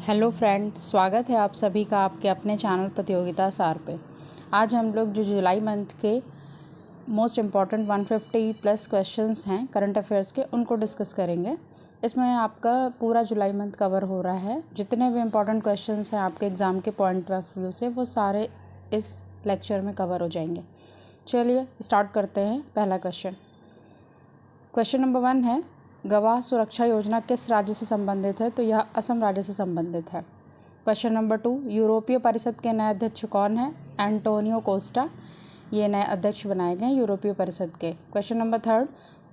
Hello friends, स्वागत है आप सभी का आपके अपने चैनल प्रतियोगिता सार पे। आज हम लोग जो जुलाई मंथ के मोस्ट इम्पॉर्टेंट 150 प्लस क्वेश्चंस हैं करंट अफेयर्स के, उनको डिस्कस करेंगे। इसमें आपका पूरा जुलाई मंथ कवर हो रहा है। जितने भी इम्पॉर्टेंट क्वेश्चंस हैं आपके एग्ज़ाम के पॉइंट ऑफ व्यू से, वो सारे इस लेक्चर में कवर हो जाएंगे। चलिए स्टार्ट करते हैं। पहला क्वेश्चन नंबर 1 है, गवाह सुरक्षा योजना किस राज्य से संबंधित है? तो यह असम राज्य से संबंधित है। क्वेश्चन नंबर 2, यूरोपीय परिषद के नए अध्यक्ष कौन है? एंटोनियो कोस्टा ये नए अध्यक्ष बनाए गए यूरोपीय परिषद के। क्वेश्चन नंबर 3,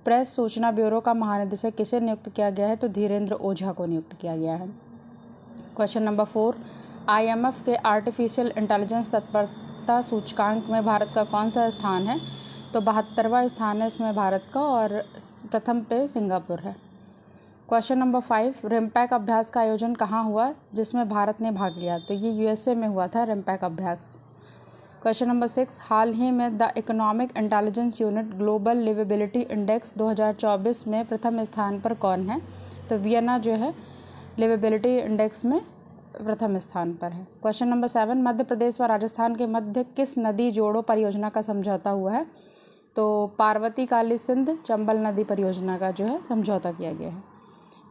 प्रेस सूचना ब्यूरो का महानिदेशक किसे नियुक्त किया गया है? तो धीरेन्द्र ओझा को नियुक्त किया गया है। क्वेश्चन नंबर 4, IMF के आर्टिफिशियल इंटेलिजेंस तत्परता सूचकांक में भारत का कौन सा स्थान है? तो 72वां स्थान है इसमें भारत का, और प्रथम पे सिंगापुर है। क्वेश्चन नंबर 5, रिम्पैक अभ्यास का आयोजन कहाँ हुआ जिसमें भारत ने भाग लिया? तो ये USA में हुआ था रिम्पैक अभ्यास। क्वेश्चन नंबर 6, हाल ही में the economic intelligence unit global liveability index 2024 में प्रथम स्थान पर कौन है? तो वियना जो है लिवेबिलिटी इंडेक्स में प्रथम स्थान पर है। क्वेश्चन नंबर 7, मध्य प्रदेश व राजस्थान के मध्य किस नदी जोड़ो परियोजना का समझौता हुआ है? तो पार्वती काली सिंध चंबल नदी परियोजना का जो है समझौता किया गया है।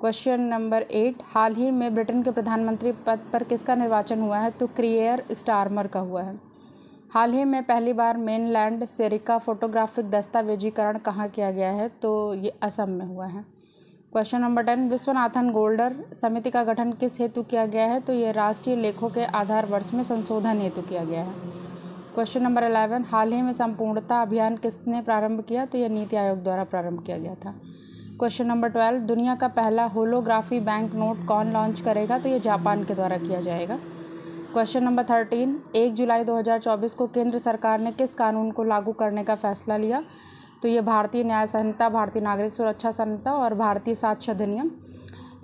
क्वेश्चन नंबर 8, हाल ही में ब्रिटेन के प्रधानमंत्री पद पर किसका निर्वाचन हुआ है? तो क्रियर स्टारमर का हुआ है। हाल ही में पहली बार मेनलैंड सेरिका फोटोग्राफिक दस्तावेजीकरण कहाँ किया गया है? तो ये असम में हुआ है। क्वेश्चन नंबर 10, विश्वनाथन गोल्डर समिति का गठन किस हेतु किया गया है? तो ये राष्ट्रीय लेखों के आधार वर्ष में संशोधन हेतु किया गया है। क्वेश्चन नंबर 11, हाल ही में संपूर्णता अभियान किसने प्रारंभ किया? तो यह नीति आयोग द्वारा प्रारंभ किया गया था। क्वेश्चन नंबर 12, दुनिया का पहला होलोग्राफी बैंक नोट कौन लॉन्च करेगा? तो ये जापान के द्वारा किया जाएगा। क्वेश्चन नंबर 13, 1 जुलाई 2024 को केंद्र सरकार ने किस कानून को लागू करने का फैसला लिया? तो ये भारतीय न्याय संहिता, भारतीय नागरिक सुरक्षा संहिता और भारतीय साक्ष्य अधिनियम,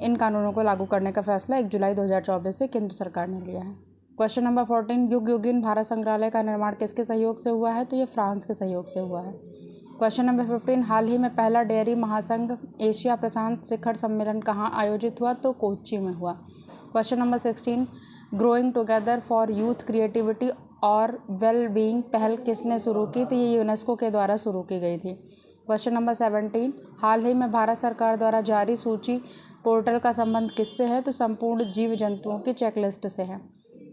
इन कानूनों को लागू करने का फैसला 1 जुलाई 2024 से केंद्र सरकार ने लिया है। क्वेश्चन नंबर 14, युग युगिन भारत संग्रहालय का निर्माण किसके सहयोग से हुआ है? तो ये फ्रांस के सहयोग से हुआ है। क्वेश्चन नंबर 15, हाल ही में पहला डेयरी महासंघ एशिया प्रशांत शिखर सम्मेलन कहाँ आयोजित हुआ? तो कोच्चि में हुआ। Question number 16, growing together for youth creativity और वेल बीइंग पहल किसने शुरू की? तो ये यूनेस्को के द्वारा शुरू की गई थी। क्वेश्चन नंबर 17, हाल ही में भारत सरकार द्वारा जारी सूची पोर्टल का संबंध किससे है? तो संपूर्ण जीव जंतुओं की चेकलिस्ट से है।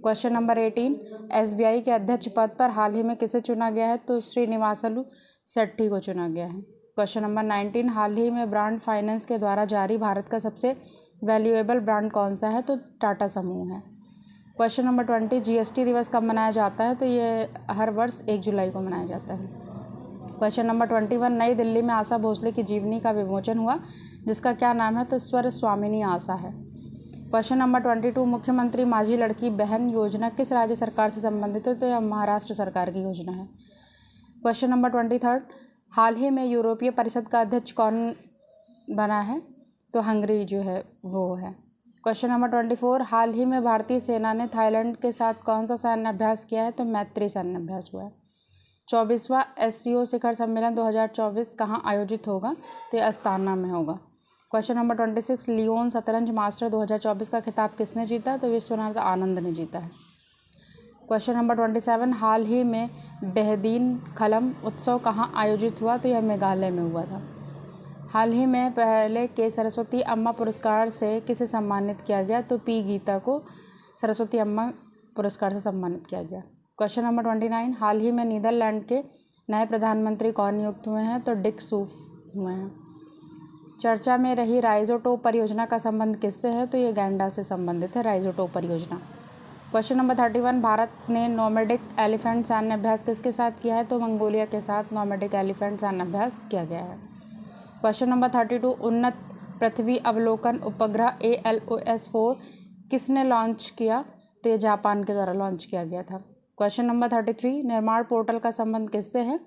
क्वेश्चन नंबर 18, SBI के अध्यक्ष पद पर हाल ही में किसे चुना गया है? तो श्रीनिवासलु शेट्टी को चुना गया है। क्वेश्चन नंबर 19, हाल ही में ब्रांड फाइनेंस के द्वारा जारी भारत का सबसे वैल्यूएबल ब्रांड कौन सा है? तो टाटा समूह है। क्वेश्चन नंबर 20, GST दिवस कब मनाया जाता है? तो ये हर वर्ष 1 जुलाई को मनाया जाता है। क्वेश्चन नंबर 21, नई दिल्ली में आशा भोसले की जीवनी का विमोचन हुआ जिसका क्या नाम है? तो स्वर स्वामिनी आशा है। क्वेश्चन नंबर 22, मुख्यमंत्री माझी लड़की बहन योजना किस राज्य सरकार से संबंधित है? तो यह महाराष्ट्र सरकार की योजना है। क्वेश्चन नंबर 23, हाल ही में यूरोपीय परिषद का अध्यक्ष कौन बना है? तो हंगरी जो है वो है। क्वेश्चन नंबर 24, हाल ही में भारतीय सेना ने थाईलैंड के साथ कौन सा सैन्य अभ्यास किया है? तो मैत्री सैन्य अभ्यास हुआ है। 24वां SCO शिखर सम्मेलन 2024 कहाँ आयोजित होगा? तो ये अस्ताना में होगा। क्वेश्चन नंबर 26, लियोन शतरंज मास्टर 2024 का खिताब किसने जीता? तो विश्वनाथ आनंद ने जीता है। क्वेश्चन नंबर 27, हाल ही में बेहदीन खलम उत्सव कहाँ आयोजित हुआ? तो यह मेघालय में हुआ था। हाल ही में पहले के सरस्वती अम्मा पुरस्कार से किसे सम्मानित किया गया? तो P गीता को सरस्वती अम्मा पुरस्कार से सम्मानित किया गया। क्वेश्चन नंबर 29, हाल ही में नीदरलैंड के नए प्रधानमंत्री कौन नियुक्त हुए हैं? तो डिक सूफ हुए हैं। चर्चा में रही राइजोटोप परियोजना का संबंध किससे है? तो ये गैंडा से संबंधित है राइजोटोप परियोजना। क्वेश्चन नंबर 31, भारत ने नोमैडिक एलिफेंट सैन्य अभ्यास किसके साथ किया है? तो मंगोलिया के साथ नोमैडिक एलिफेंट सैन्य अभ्यास किया गया है। क्वेश्चन नंबर 32, उन्नत पृथ्वी अवलोकन उपग्रह ALOS-4 किसने लॉन्च किया? तो ये जापान के द्वारा लॉन्च किया गया था। क्वेश्चन नंबर 33, निर्माण पोर्टल का संबंध किससे है?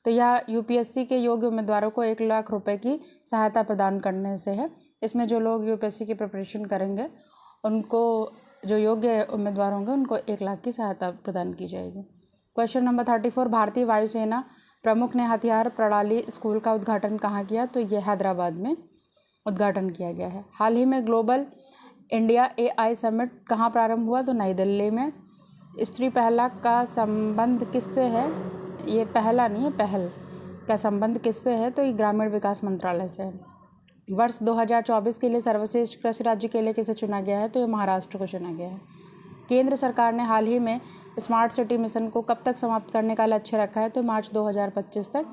तो यह UPSC के योग्य उम्मीदवारों को 1 लाख रुपए की सहायता प्रदान करने से है। इसमें जो लोग UPSC की प्रिपरेशन करेंगे उनको, जो योग्य उम्मीदवार होंगे उनको 1 लाख की सहायता प्रदान की जाएगी। क्वेश्चन नंबर 34, भारतीय वायुसेना प्रमुख ने हथियार प्रणाली स्कूल का उद्घाटन कहाँ किया? तो ये हैदराबाद में उद्घाटन किया गया है। हाल ही में ग्लोबल इंडिया AI समिट कहाँ प्रारंभ हुआ? तो नई दिल्ली में। स्त्री पहला का संबंध किससे है? ये पहला नहीं है, पहल का संबंध किससे है? तो ये ग्रामीण विकास मंत्रालय से है। वर्ष 2024 के लिए सर्वश्रेष्ठ कृषि राज्य के लिए किसे चुना गया है? तो ये महाराष्ट्र को चुना गया है। केंद्र सरकार ने हाल ही में स्मार्ट सिटी मिशन को कब तक समाप्त करने का लक्ष्य रखा है? तो मार्च 2025 तक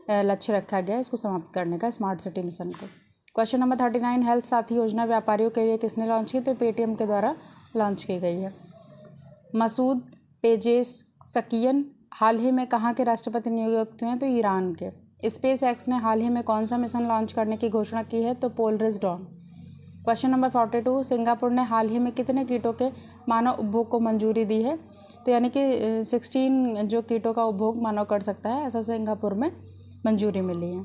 लक्ष्य रखा गया है इसको समाप्त करने का, स्मार्ट सिटी मिशन को। क्वेश्चन नंबर 39, हेल्थ साथी योजना व्यापारियों के लिए किसने लॉन्च की? तो पेटीएम के द्वारा लॉन्च की गई है। मसूद पेजेशकियन हाल ही में कहाँ के राष्ट्रपति नियुक्त हुए हैं? तो ईरान के। स्पेस एक्स ने हाल ही में कौन सा मिशन लॉन्च करने की घोषणा की है? तो Polaris Dawn. Question number 42, Singapore ने हाल ही में कितने कीटों के मानव उपभोग को मंजूरी दी है? तो यानी कि 16 जो कीटों का उपभोग मानव कर सकता है, ऐसा सिंगापुर में मंजूरी मिली है।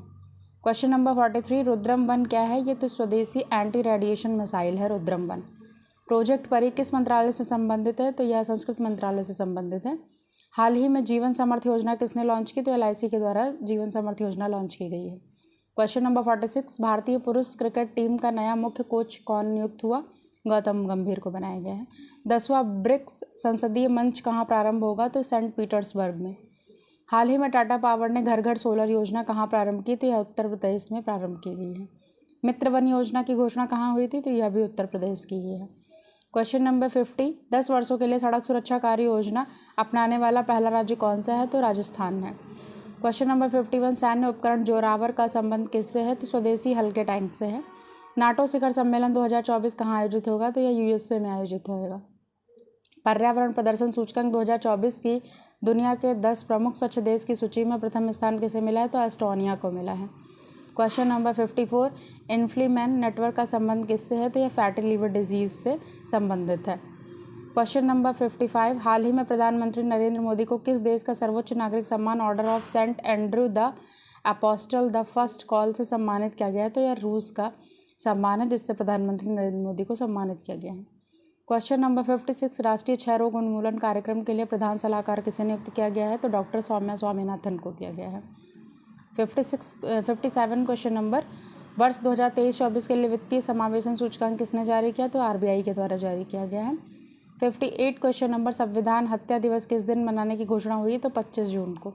क्वेश्चन नंबर 43, रुद्रम 1 क्या है? ये तो स्वदेशी एंटी रेडिएशन मिसाइल है रुद्रम 1। प्रोजेक्ट परी किस मंत्रालय से संबंधित है? तो यह संस्कृत मंत्रालय से संबंधित है। हाल ही में जीवन समर्थ योजना किसने लॉन्च की? तो LIC के द्वारा जीवन समर्थ योजना लॉन्च की गई है। क्वेश्चन नंबर 46, भारतीय पुरुष क्रिकेट टीम का नया मुख्य कोच कौन नियुक्त हुआ? गौतम गंभीर को बनाया गया है। 10वां ब्रिक्स संसदीय मंच कहाँ प्रारंभ होगा? तो सेंट पीटर्सबर्ग में। हाल ही में टाटा पावर ने घर घर सोलर योजना कहाँ प्रारंभ की? तो यह उत्तर प्रदेश में प्रारंभ की गई है। मित्र वन योजना की घोषणा कहाँ हुई थी? तो यह भी उत्तर प्रदेश की ही है। क्वेश्चन नंबर 50, 10 वर्षों के लिए सड़क सुरक्षा कार्य योजना अपनाने वाला पहला राज्य कौन सा है? तो राजस्थान है। क्वेश्चन नंबर 51, सैन्य उपकरण जोरावर का संबंध किससे है? तो स्वदेशी हल्के टैंक से है। नाटो शिखर सम्मेलन 2024 कहाँ आयोजित होगा? तो यह USA में आयोजित होगा। पर्यावरण प्रदर्शन सूचकांक 2024 की दुनिया के 10 प्रमुख स्वच्छ देश की सूची में प्रथम स्थान किसे मिला है? तो एस्टोनिया को मिला है। क्वेश्चन नंबर 54, इन्फ्लेमेशन नेटवर्क का संबंध किससे है? तो यह फैटी लीवर डिजीज़ से संबंधित है। क्वेश्चन नंबर 55, हाल ही में प्रधानमंत्री नरेंद्र मोदी को किस देश का सर्वोच्च नागरिक सम्मान Order of Saint Andrew the Apostle the First Call से सम्मानित किया गया है? तो यह रूस का सम्मान है जिससे प्रधानमंत्री नरेंद्र मोदी को सम्मानित किया गया है। क्वेश्चन नंबर 56, राष्ट्रीय क्षय रोग उन्मूलन कार्यक्रम के लिए प्रधान सलाहकार किसे नियुक्त किया गया है? तो डॉक्टर सौम्या स्वामीनाथन को किया गया है। 57 क्वेश्चन नंबर, वर्ष 2023-24 के लिए वित्तीय समावेशन सूचकांक किसने जारी किया? तो RBI के द्वारा जारी किया गया है। 58 क्वेश्चन नंबर, संविधान हत्या दिवस किस दिन मनाने की घोषणा हुई है? तो 25 जून को।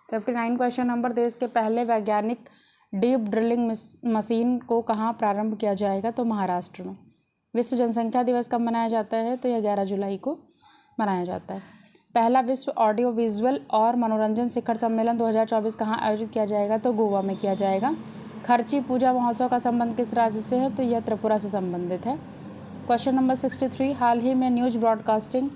59 क्वेश्चन नंबर, देश के पहले वैज्ञानिक डीप ड्रिलिंग मशीन को कहाँ प्रारंभ किया जाएगा? तो महाराष्ट्र में। विश्व जनसंख्या दिवस कब मनाया जाता है? तो यह 11 जुलाई को मनाया जाता है। पहला विश्व ऑडियो विजुअल और मनोरंजन शिखर सम्मेलन 2024 कहाँ आयोजित किया जाएगा? तो गोवा में किया जाएगा। खर्ची पूजा महोत्सव का संबंध किस राज्य से है? तो यह त्रिपुरा से संबंधित है। क्वेश्चन नंबर 63, हाल ही में न्यूज़ ब्रॉडकास्टिंग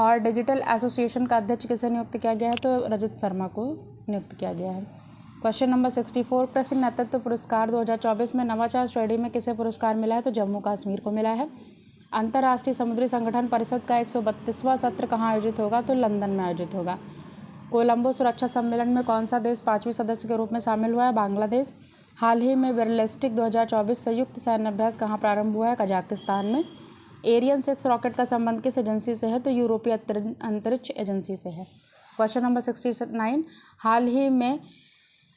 और डिजिटल एसोसिएशन का अध्यक्ष किसे नियुक्त किया गया है? तो रजत शर्मा को नियुक्त किया गया है। क्वेश्चन नंबर 64, प्रश्न नेतृत्व पुरस्कार 2024 में नवाचार श्रेणी में किसे पुरस्कार मिला है? तो जम्मू कश्मीर को मिला है। अंतर्राष्ट्रीय समुद्री संगठन परिषद का 132वां सत्र कहाँ आयोजित होगा? तो लंदन में आयोजित होगा। कोलंबो सुरक्षा सम्मेलन में कौन सा देश 5वें सदस्य के रूप में शामिल हुआ है? बांग्लादेश। हाल ही में बैलिस्टिक 2024 संयुक्त सैन्य अभ्यास कहाँ प्रारंभ हुआ है? कजाकिस्तान में। एरियन 6 रॉकेट का संबंध किस एजेंसी से है? तो यूरोपीय अंतरिक्ष एजेंसी से है। क्वेश्चन नंबर 69, हाल ही में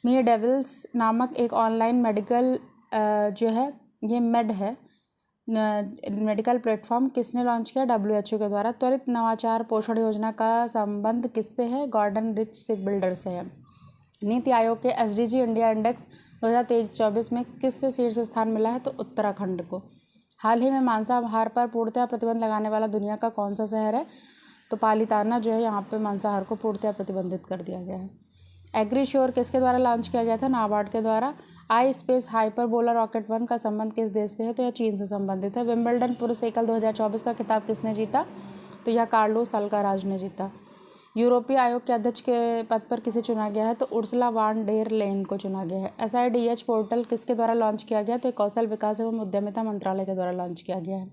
मी डेविल्स नामक एक ऑनलाइन मेडिकल जो है ये मेड है मेडिकल प्लेटफॉर्म किसने लॉन्च किया? WHO के द्वारा। त्वरित नवाचार पोषण योजना का संबंध किससे है? गॉर्डन रिच शिप बिल्डर से है। नीति आयोग के SDG इंडिया इंडेक्स 2023-24 में किससे शीर्ष स्थान मिला है? तो उत्तराखंड को। हाल ही में मांसाहार पर पूर्णतया प्रतिबंध लगाने वाला दुनिया का कौन सा शहर है? तो पालिताना जो है यहाँ पे मांसाहार को पूर्णतया प्रतिबंधित कर दिया गया है। एग्रीश्योर किसके द्वारा लॉन्च किया गया था? नाबार्ड के द्वारा। आई स्पेस हाइपरबोला रॉकेट 1 का संबंध किस देश से है? तो यह चीन से संबंधित है। विंबलडन पुरुष एकल 2024 का खिताब किसने जीता? तो यह कार्लोस अल्काराज ने जीता। यूरोपीय आयोग के अध्यक्ष के पद पर किसे चुना गया है? तो उर्सुला वान डेर लेन को चुना गया है। SIDH पोर्टल किसके द्वारा लॉन्च किया गया? तो कौशल विकास एवं उद्यमिता मंत्रालय के द्वारा लॉन्च किया गया है।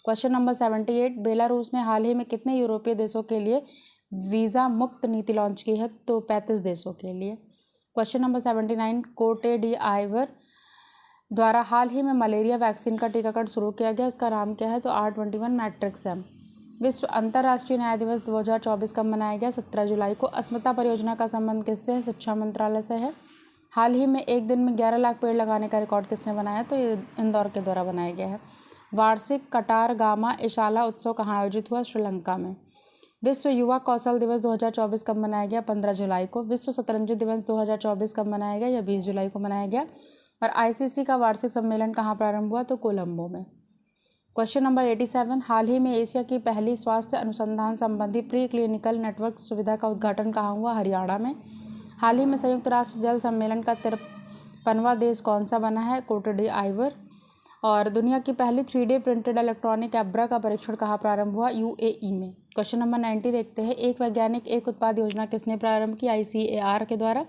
क्वेश्चन नंबर 78, बेलारूस ने हाल ही में कितने यूरोपीय देशों के लिए वीज़ा मुक्त नीति लॉन्च की है? तो 35 देशों के लिए। क्वेश्चन नंबर 79, कोटे डी आइवर द्वारा हाल ही में मलेरिया वैक्सीन का टीकाकरण शुरू किया गया, इसका नाम क्या है? तो R21 मैट्रिक्स है। विश्व अंतर्राष्ट्रीय न्याय दिवस 2024 कब मनाया गया? 17 जुलाई को। अस्मिता परियोजना का संबंध किससे है? शिक्षा मंत्रालय से है। हाल ही में एक दिन में 11 लाख पेड़ लगाने का रिकॉर्ड किसने बनाया? तो ये इंदौर के द्वारा बनाया गया है। वार्षिक कटार गामा इशाला उत्सव कहाँ आयोजित हुआ? श्रीलंका में। विश्व युवा कौशल दिवस 2024 कब मनाया गया? 15 जुलाई को। विश्व शतरंज दिवस 2024 कब मनाया गया? या 20 जुलाई को मनाया गया। और आईसीसी का वार्षिक सम्मेलन कहाँ प्रारंभ हुआ? तो कोलंबो में। क्वेश्चन नंबर 87, हाल ही में एशिया की पहली स्वास्थ्य अनुसंधान संबंधी प्री क्लिनिकल नेटवर्क सुविधा का उद्घाटन कहाँ हुआ? हरियाणा में। हाल ही में संयुक्त राष्ट्र जल सम्मेलन का 53वां देश कौन सा बना है? Cote d'Ivoire. और दुनिया की पहली 3D प्रिंटेड इलेक्ट्रॉनिक एब्रा का परीक्षण कहाँ प्रारंभ हुआ? यूएई में। क्वेश्चन नंबर 90 देखते हैं, एक वैज्ञानिक एक उत्पाद योजना किसने प्रारंभ की? ICAR के द्वारा।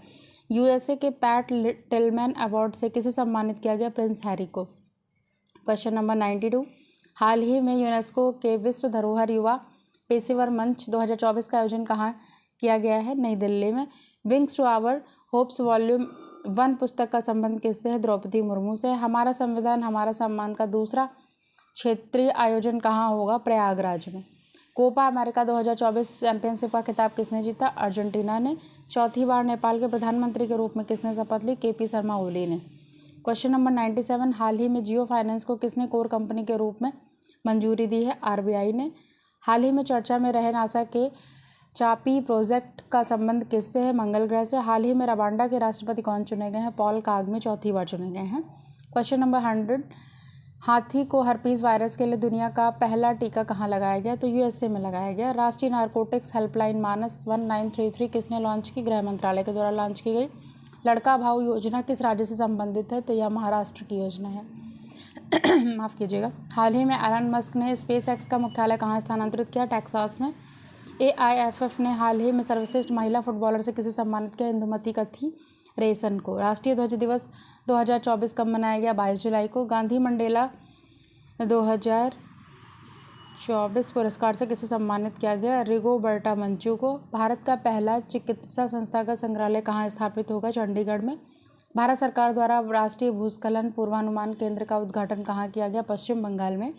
यूएसए के पैट टिलमैन अवार्ड से किसे सम्मानित किया गया? प्रिंस हैरी को। क्वेश्चन नंबर 92, हाल ही में यूनेस्को के विश्व धरोहर युवा पेशेवर मंच 2024 का आयोजन कहाँ किया गया है? नई दिल्ली में। Wings to our hopes volume 1 पुस्तक का संबंध किससे है? द्रौपदी मुर्मू से। हमारा संविधान हमारा सम्मान का दूसरा क्षेत्रीय आयोजन कहाँ होगा? प्रयागराज में। कोपा अमेरिका 2024 चैंपियनशिप का खिताब किसने जीता? अर्जेंटीना ने। चौथी बार नेपाल के प्रधानमंत्री के रूप में किसने शपथ ली? KP शर्मा ओली ने। क्वेश्चन नंबर 97, हाल ही में जियो फाइनेंस को किसने कोर कंपनी के रूप में मंजूरी दी है? RBI ने। हाल ही में चर्चा में रहे नासा के चापी प्रोजेक्ट का संबंध किससे है? मंगल ग्रह से। हाल ही में रवांडा के राष्ट्रपति कौन चुने गए हैं? पॉल कागमे चौथी बार चुने गए हैं। क्वेश्चन नंबर 100, हाथी को हर्पीज वायरस के लिए दुनिया का पहला टीका कहाँ लगाया गया? तो USA में लगाया गया। राष्ट्रीय नारकोटिक्स हेल्पलाइन मानस 1933 किसने लॉन्च की? गृह मंत्रालय के द्वारा लॉन्च की गई। लड़का भाऊ योजना किस राज्य से संबंधित है? तो यह महाराष्ट्र की योजना है। माफ़ कीजिएगा। हाल ही में एलन मस्क ने SpaceX का मुख्यालय कहाँ स्थानांतरित किया? टेक्सास में। AIFF ने हाल ही में सर्वश्रेष्ठ महिला फुटबॉलर से किसे सम्मानित किया? इंदुमती कथी रेसन को। राष्ट्रीय ध्वज दिवस 2024 कब मनाया गया? 22 जुलाई को। गांधी मंडेला 2024 पुरस्कार से किसे सम्मानित किया गया? रिगोबर्टा मंचू को। भारत का पहला चिकित्सा संस्थागत संग्रहालय कहाँ स्थापित होगा? चंडीगढ़ में। भारत सरकार द्वारा राष्ट्रीय भूस्खलन पूर्वानुमान केंद्र का उद्घाटन कहाँ किया गया? पश्चिम बंगाल में।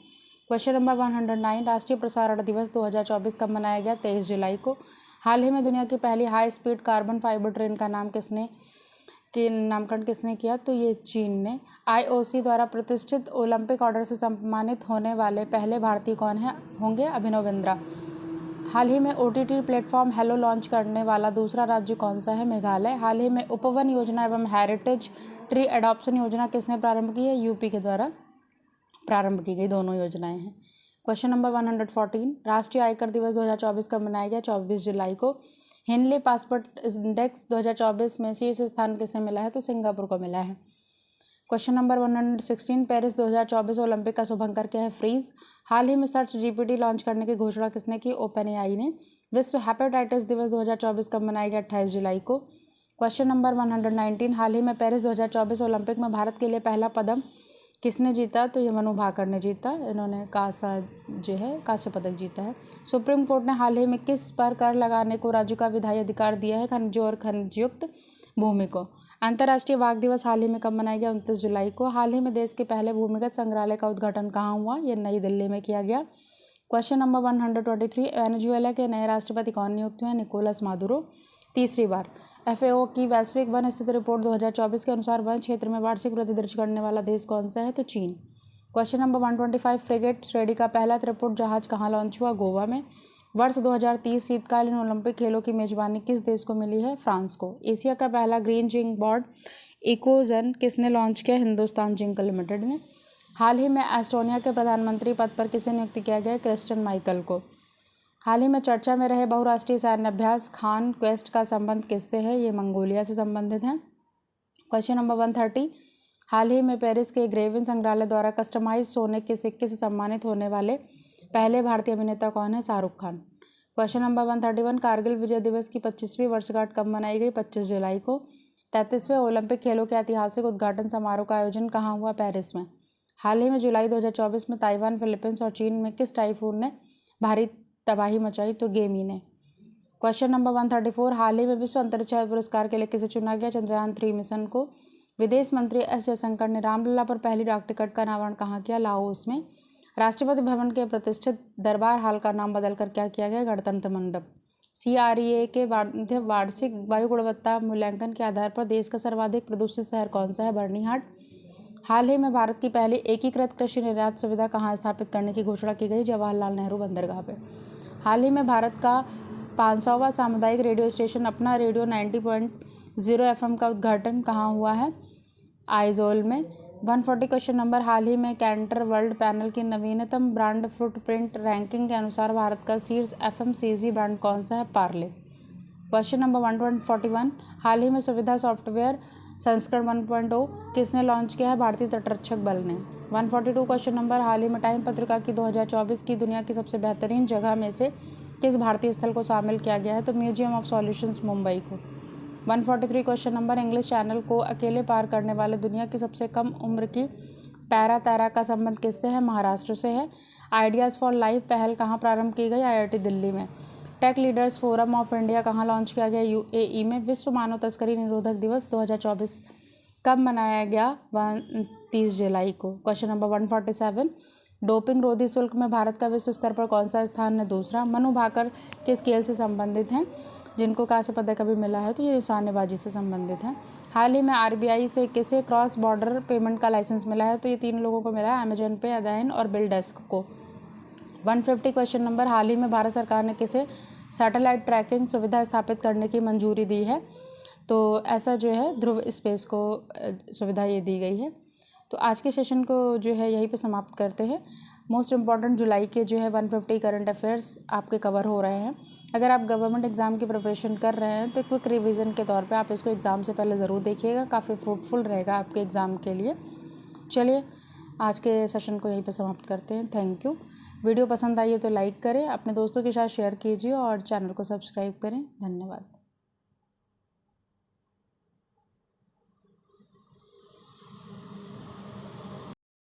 क्वेश्चन नंबर 109, राष्ट्रीय प्रसारण दिवस 2024 कब मनाया गया? 23 जुलाई को। हाल ही में दुनिया की पहली high speed carbon fibre train का नामकरण किसने किया? तो ये चीन ने। IOC द्वारा प्रतिष्ठित ओलंपिक ऑर्डर से सम्मानित होने वाले पहले भारतीय कौन होंगे? अभिनव बिंद्रा। हाल ही में OTT प्लेटफॉर्म हेलो लॉन्च करने वाला दूसरा राज्य कौन सा है? मेघालय। हाल ही में उपवन योजना एवं हेरिटेज ट्री एडॉप्शन योजना किसने प्रारंभ की है? UP के द्वारा प्रारंभ की गई दोनों योजनाएं हैं। क्वेश्चन नंबर 114, राष्ट्रीय आयकर दिवस 2024 कब मनाया गया? 24 जुलाई को। हिनले पासपोर्ट इंडेक्स 2024 में शीर्ष स्थान किसे मिला है? तो सिंगापुर को मिला है। क्वेश्चन नंबर 116, पेरिस 2024 ओलंपिक का शुभंकर क्या है? फ्रीज। हाल ही में सर्च GPT लॉन्च करने की घोषणा किसने की? OpenAI ने। विश्व हेपेटाइटिस दिवस 2024 कब मनाया गया? 28 जुलाई को। क्वेश्चन नंबर 119, हाल ही में पेरिस 2024 ओलंपिक में भारत के लिए पहला पदक किसने जीता? तो ये मनु भाकर ने जीता। इन्होंने कांस्य पदक जीता है। सुप्रीम कोर्ट ने हाल ही में किस पर कर लगाने को राज्य का विधायी अधिकार दिया है? खनिजों और खनिजयुक्त भूमि को। अंतर्राष्ट्रीय बाघ दिवस हाल ही में कब मनाया गया? 29 जुलाई को। हाल ही में देश के पहले भूमिगत संग्रहालय का उद्घाटन कहाँ हुआ? ये नई दिल्ली में किया गया। क्वेश्चन नंबर 123, वेनेजुएला के नए राष्ट्रपति कौन नियुक्त हुए? निकोलस मादुरो तीसरी बार। FAO की वैश्विक वन स्थिति रिपोर्ट 2024 के अनुसार वन क्षेत्र में वार्षिक वृद्धि दर्ज करने वाला देश कौन सा है? तो चीन। क्वेश्चन नंबर 125, फ्रिगेट श्रेणी का पहला त्रिपुट जहाज कहाँ लॉन्च हुआ? गोवा में। वर्ष 2030 शीतकालीन ओलंपिक खेलों की मेजबानी किस देश को मिली है? फ्रांस को। एशिया का पहला ग्रीन जिंक बोर्ड इकोजन किसने लॉन्च किया? हिंदुस्तान जिंक लिमिटेड ने। हाल ही में एस्टोनिया के प्रधानमंत्री पद पर किसे नियुक्त किया गया? क्रिस्टियन माइकल को। हाल ही में चर्चा में रहे बहुराष्ट्रीय सैन्य अभ्यास खान क्वेस्ट का संबंध किससे है? ये मंगोलिया से संबंधित है। क्वेश्चन नंबर 130, हाल ही में पेरिस के ग्रेविन संग्रहालय द्वारा कस्टमाइज सोने के सिक्के से सम्मानित होने वाले पहले भारतीय अभिनेता कौन है? शाहरुख खान। क्वेश्चन नंबर 131, कारगिल विजय दिवस की 25वीं वर्षगांठ कब मनाई गई? 25 जुलाई को। 33वें ओलंपिक खेलों के ऐतिहासिक उद्घाटन समारोह का आयोजन कहाँ हुआ? पेरिस में। हाल ही में जुलाई 2024 में ताइवान, फिलीपींस और चीन में किस टाइफून ने भारी तबाही मचाई? तो गेमी ने। क्वेश्चन नंबर 134, हाल ही में विश्व अंतरिक्ष पुरस्कार के लिए किसे चुना गया? चंद्रयान 3 मिशन को। विदेश मंत्री S जयशंकर ने रामलला पर पहली डाक टिकट का अनावरण कहाँ किया? लाओस में। राष्ट्रपति भवन के प्रतिष्ठित दरबार हाल का नाम बदलकर क्या किया गया? गणतंत्र मंडप। CREA के वार्षिक वायु गुणवत्ता मूल्यांकन के आधार पर देश का सर्वाधिक प्रदूषित शहर कौन सा है? बर्निहाट। हाल ही में भारत की पहली एकीकृत कृषि निर्यात सुविधा कहाँ स्थापित करने की घोषणा की गई? जवाहरलाल नेहरू बंदरगाह पे। हाल ही में भारत का 500वां सामुदायिक रेडियो स्टेशन अपना रेडियो 90.0 FM का उद्घाटन कहाँ हुआ है? आइजोल में। 140 क्वेश्चन नंबर, हाल ही में कैंटर वर्ल्ड पैनल की नवीनतम ब्रांड फुटप्रिंट रैंकिंग के अनुसार भारत का शीर्ष FMCG ब्रांड कौन सा है? पार्ले। क्वेश्चन नंबर 141, हाल ही में सुविधा सॉफ्टवेयर संस्करण 1.0 किसने लॉन्च किया है? भारतीय तटरक्षक बल ने। 142 क्वेश्चन नंबर, हाल ही में टाइम पत्रिका की 2024 की दुनिया की सबसे बेहतरीन जगह में से किस भारतीय स्थल को शामिल किया गया है? तो म्यूजियम ऑफ सॉल्यूशंस मुंबई को। 143 क्वेश्चन नंबर, इंग्लिश चैनल को अकेले पार करने वाले दुनिया की सबसे कम उम्र की पैरा तैरा का संबंध किससे है? महाराष्ट्र से है। आइडियाज़ फॉर लाइफ पहल कहाँ प्रारंभ की गई? IIT दिल्ली में। Tech leaders forum of India कहाँ लॉन्च किया गया? UAE में। विश्व मानव तस्करी निरोधक दिवस 2024 कब मनाया गया? 30 जुलाई को। क्वेश्चन नंबर 147, डोपिंग रोधी शुल्क में भारत का विश्व स्तर पर कौन सा स्थान है? दूसरा। मनु भाकर किस खेल से संबंधित हैं, जिनको कांस्य पदक अभी मिला है? तो ये निशानेबाजी से संबंधित है। हाल ही में RBI से किसे क्रॉस बॉर्डर पेमेंट का लाइसेंस मिला है? तो ये 3 लोगों को मिला है, अमेजन पे, अदाइन और बिलडेस्क को। 150 क्वेश्चन नंबर, हाल ही में भारत सरकार ने किसे सैटेलाइट ट्रैकिंग सुविधा स्थापित करने की मंजूरी दी है? तो ऐसा जो है ध्रुव स्पेस को सुविधा ये दी गई है। तो आज के सेशन को जो है यहीं पे समाप्त करते हैं। मोस्ट इम्पॉर्टेंट जुलाई के जो है 150 करंट अफेयर्स आपके कवर हो रहे हैं। अगर आप गवर्नमेंट एग्ज़ाम की प्रिपरेशन कर रहे हैं तो क्विक रिवीजन के तौर पे आप इसको एग्ज़ाम से पहले ज़रूर देखिएगा, काफ़ी फ्रूटफुल रहेगा आपके एग्ज़ाम के लिए। चलिए आज के सेशन को यहीं पे समाप्त करते हैं। Thank you. वीडियो पसंद आई है तो लाइक करें, अपने दोस्तों के साथ शेयर कीजिए और चैनल को सब्सक्राइब करें। धन्यवाद।